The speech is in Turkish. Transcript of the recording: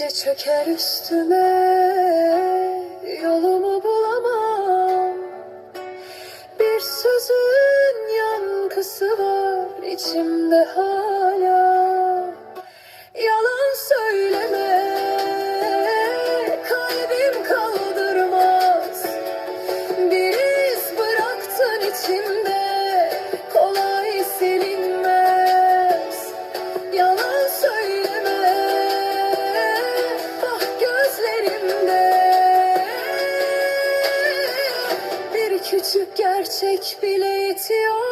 Gece çöker üstüme, yolumu bulamam. Bir sözün yankısı var içimde hala. Yalan söyleme, kalbim kaldırmaz. Bir iz bıraktın içimde, kolay silinmez. Yalan söyleme, bak gözlerimde. Bir küçük gerçek bile yetiyor.